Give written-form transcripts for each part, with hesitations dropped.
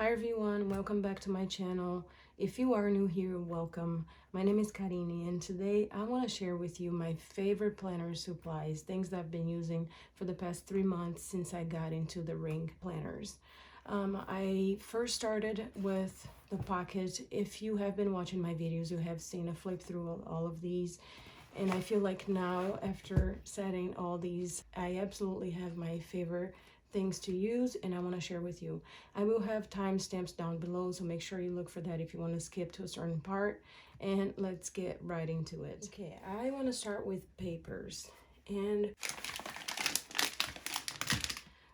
Hi everyone, welcome back to my channel. If you are new here, welcome. My name is Karini and today I want to share with you my favorite planner supplies, things that I've been using for the past 3 months since I got into the ring planners. I first started with the pocket. If you have been watching my videos, you have seen a flip through all of these. And I feel like now, after setting all these, I absolutely have my favorite things to use and I want to share with you. I will have timestamps down below, so make sure you look for that if you want to skip to a certain part. And let's get right into it. Okay, I want to start with papers. And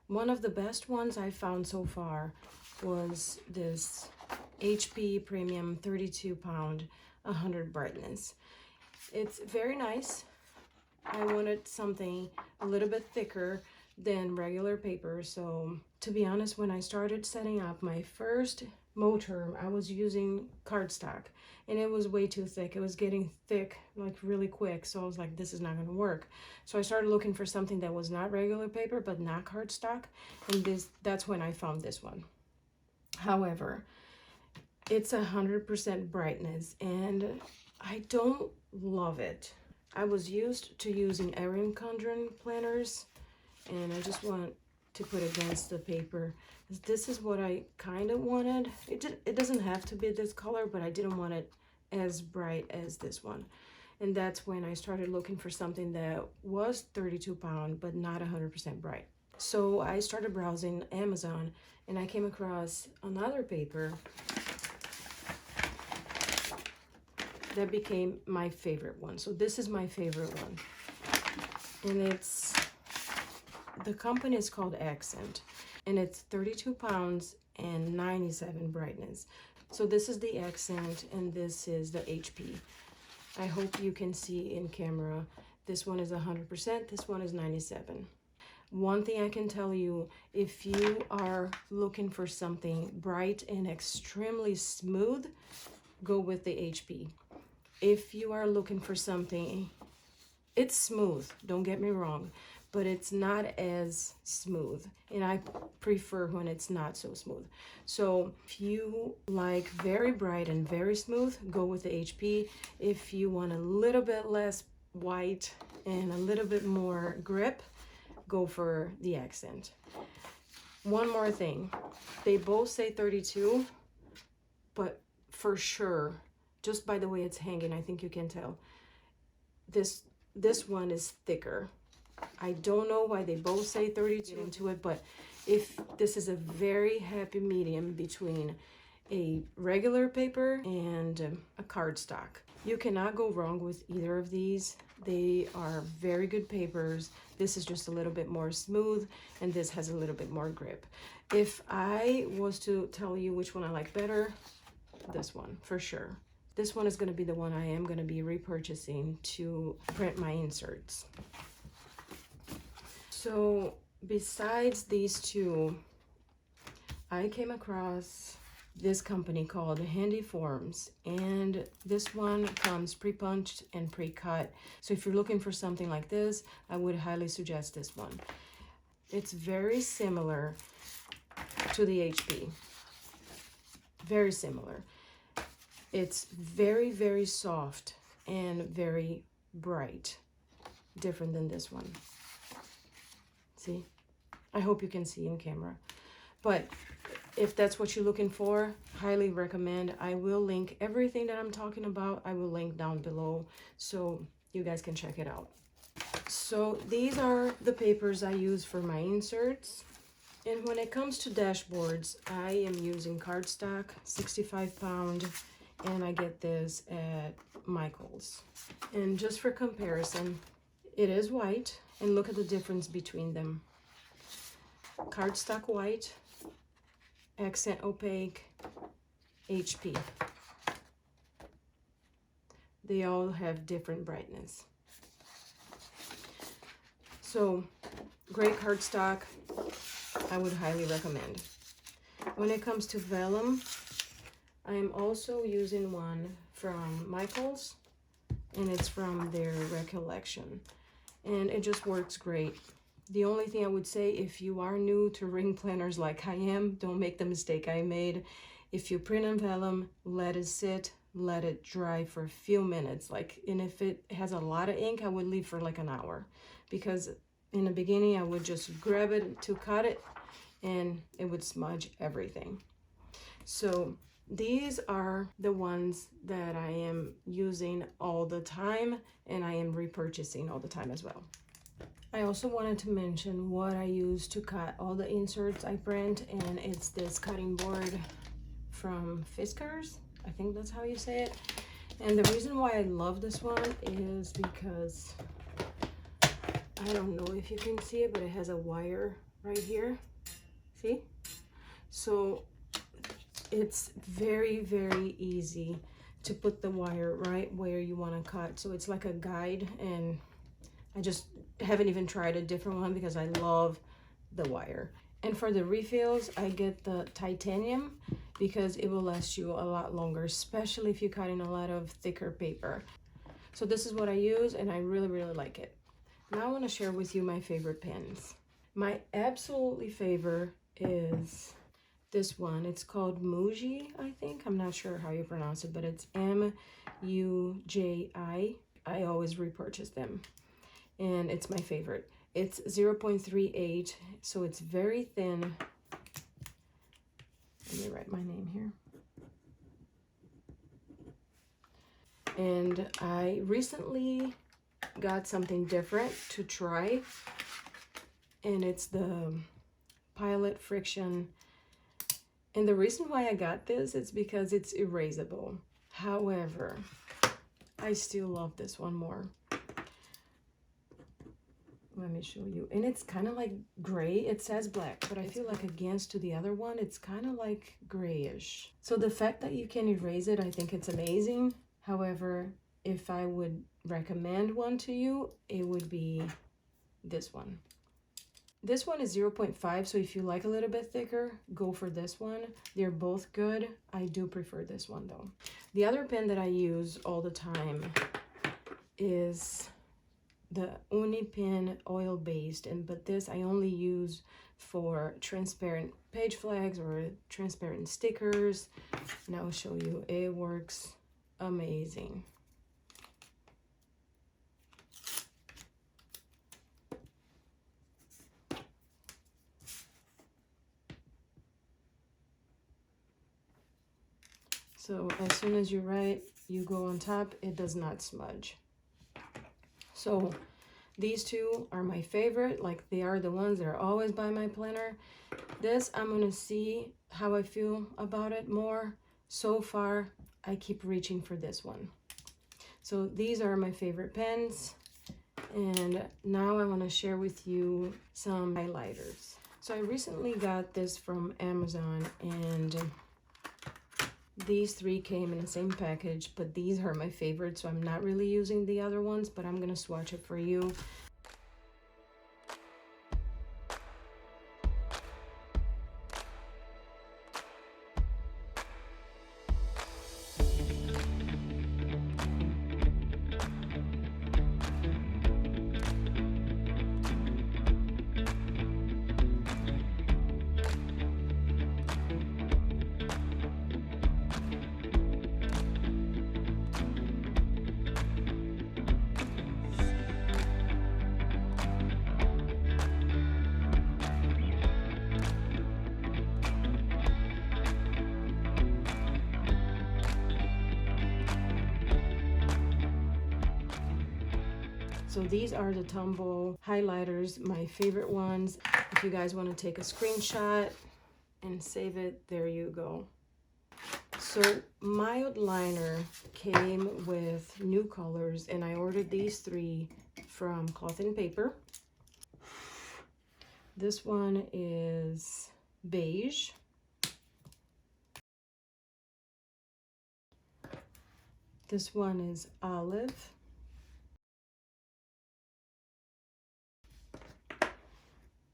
one of the best ones I found so far was this HP Premium 32 pound 100 brightness. It's very nice. I wanted something a little bit thicker than regular paper. So to be honest, when I started setting up my first term, I was using cardstock and it was way too thick. It was getting thick like really quick. So I was like, this is not gonna work. So I started looking for something that was not regular paper, but not cardstock. And that's when I found this one. However, it's 100% brightness and I don't love it. I was used to using Erin Condren planners and I just want to put against the paper. This is what I kind of wanted. It doesn't have to be this color, but I didn't want it as bright as this one. And that's when I started looking for something that was 32 pound, but not 100% bright. So I started browsing Amazon and I came across another paper that became my favorite one. So this is my favorite one. And the company is called Accent. And it's 32 pounds and 97 brightness. So this is the Accent and this is the HP. I hope you can see in camera. This one is 100%, this one is 97. One thing I can tell you, if you are looking for something bright and extremely smooth, go with the HP. If you are looking for something, it's smooth, don't get me wrong, but it's not as smooth. And I prefer when it's not so smooth. So if you like very bright and very smooth, go with the HP. If you want a little bit less white and a little bit more grip, go for the Accent. One more thing, they both say 32, but for sure, just by the way it's hanging, I think you can tell, this one is thicker. I don't know why they both say 32 into it, but if this is a very happy medium between a regular paper and a cardstock. You cannot go wrong with either of these. They are very good papers. This is just a little bit more smooth and this has a little bit more grip. If I was to tell you which one I like better, this one for sure. This one is going to be the one I am going to be repurchasing to print my inserts. So besides these two, I came across this company called Handy Forms, and this one comes pre-punched and pre-cut. So if you're looking for something like this, I would highly suggest this one. It's very similar to the HP. Very similar. It's very, very soft and very bright. Different than this one. See? I hope you can see in camera. But if that's what you're looking for, highly recommend. I will link everything that I'm talking about. I will link down below so you guys can check it out. So these are the papers I use for my inserts. And when it comes to dashboards, I am using cardstock, 65 pound, and I get this at Michael's. And just for comparison, it is white, and look at the difference between them. Cardstock white, Accent opaque, HP. They all have different brightness. So, great cardstock, I would highly recommend. When it comes to vellum, I am also using one from Michael's, and it's from their Recollection. And it just works great. The only thing I would say, if you are new to ring planners like I am, don't make the mistake I made. If you print on vellum, let it sit, let it dry for a few minutes. And if it has a lot of ink, I would leave for like an hour, because in the beginning I would just grab it to cut it and it would smudge everything. So these are the ones that I am using all the time, and I am repurchasing all the time as well. I also wanted to mention what I use to cut all the inserts I print, and it's this cutting board from Fiskars. I think that's how you say it. And the reason why I love this one is because, I don't know if you can see it, but it has a wire right here. See? So it's very, very easy to put the wire right where you want to cut. So it's like a guide, and I just haven't even tried a different one because I love the wire. And for the refills, I get the titanium because it will last you a lot longer, especially if you're cutting a lot of thicker paper. So this is what I use, and I really, really like it. Now I want to share with you my favorite pens. My absolutely favorite is this one. It's called Muji, I think. I'm not sure how you pronounce it, but it's M-U-J-I. I always repurchase them, and it's my favorite. It's 0.38, so it's very thin. Let me write my name here. And I recently got something different to try, and it's the Pilot Friction. And the reason why I got this is because it's erasable. However, I still love this one more. Let me show you. And it's kind of like gray. It says black, but I feel like against to the other one, it's kind of like grayish. So the fact that you can erase it, I think it's amazing. However, if I would recommend one to you, it would be this one. This one is 0.5, so if you like a little bit thicker, go for this one. They're both good. I do prefer this one though. The other pen that I use all the time is the Unipin oil-based, but this I only use for transparent page flags or transparent stickers, and I'll show you. It works amazing. So as soon as you write, you go on top, it does not smudge. So these two are my favorite. Like, they are the ones that are always by my planner. This, I'm gonna see how I feel about it more. So far, I keep reaching for this one. So these are my favorite pens. And now I want to share with you some highlighters. So I recently got this from Amazon, and these three came in the same package, but these are my favorites, so I'm not really using the other ones, but I'm gonna swatch it for you. So these are the Tumble highlighters, my favorite ones. If you guys want to take a screenshot and save it, there you go. So Mild Liner came with new colors, and I ordered these three from Cloth and Paper. This one is beige. This one is olive.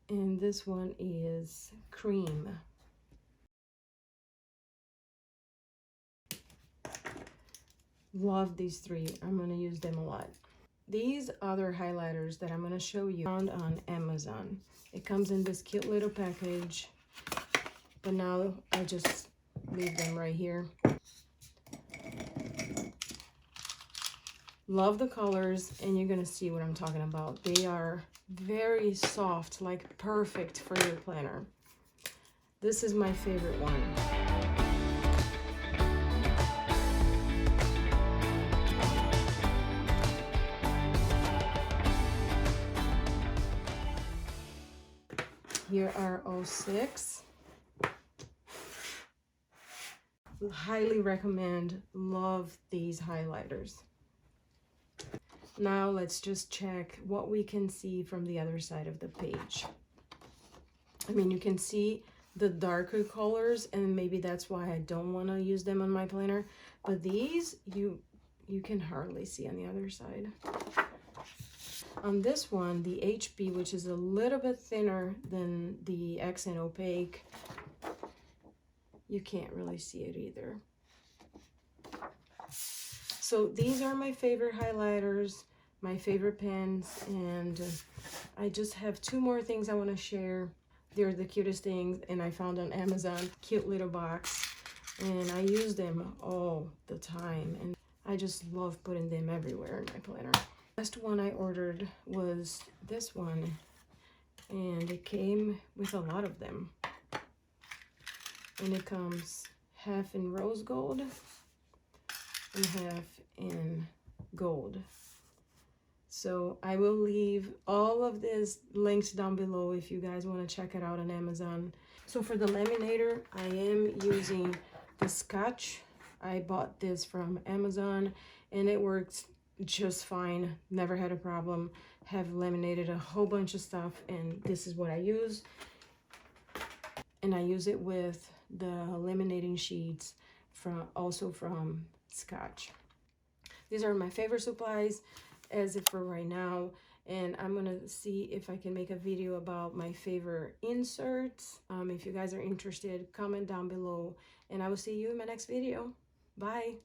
And this one is cream. Love these three. I'm going to use them a lot. these other highlighters that I'm going to show you found on Amazon. It comes in this cute little package, but now I just leave them right here. Love the colors, and you're going to see what I'm talking about. They are very soft, like perfect for your planner. This is my favorite one. Here are all 6. Highly recommend, love these highlighters. Now let's just check what we can see from the other side of the page. I mean, you can see the darker colors, and maybe that's why I don't want to use them on my planner, but these you can hardly see on the other side. On this one, the HB, which is a little bit thinner than the Accent Opaque, you can't really see it either. So these are my favorite highlighters, my favorite pens, and I just have 2 more things I want to share. They're the cutest things, and I found on Amazon. Cute little box, and I use them all the time, and I just love putting them everywhere in my planner. Last one I ordered was this one, and it came with a lot of them. And it comes half in rose gold and half in gold. So I will leave all of this links down below if you guys want to check it out on Amazon. So for the laminator, I am using the Scotch. I bought this from Amazon, and it works just fine. Never had a problem. Have laminated a whole bunch of stuff, and this is what I use. And I use it with the laminating sheets also from Scotch. These are my favorite supplies as of for right now, and I'm gonna see if I can make a video about my favorite inserts. If you guys are interested, comment down below, and I will see you in my next video. Bye.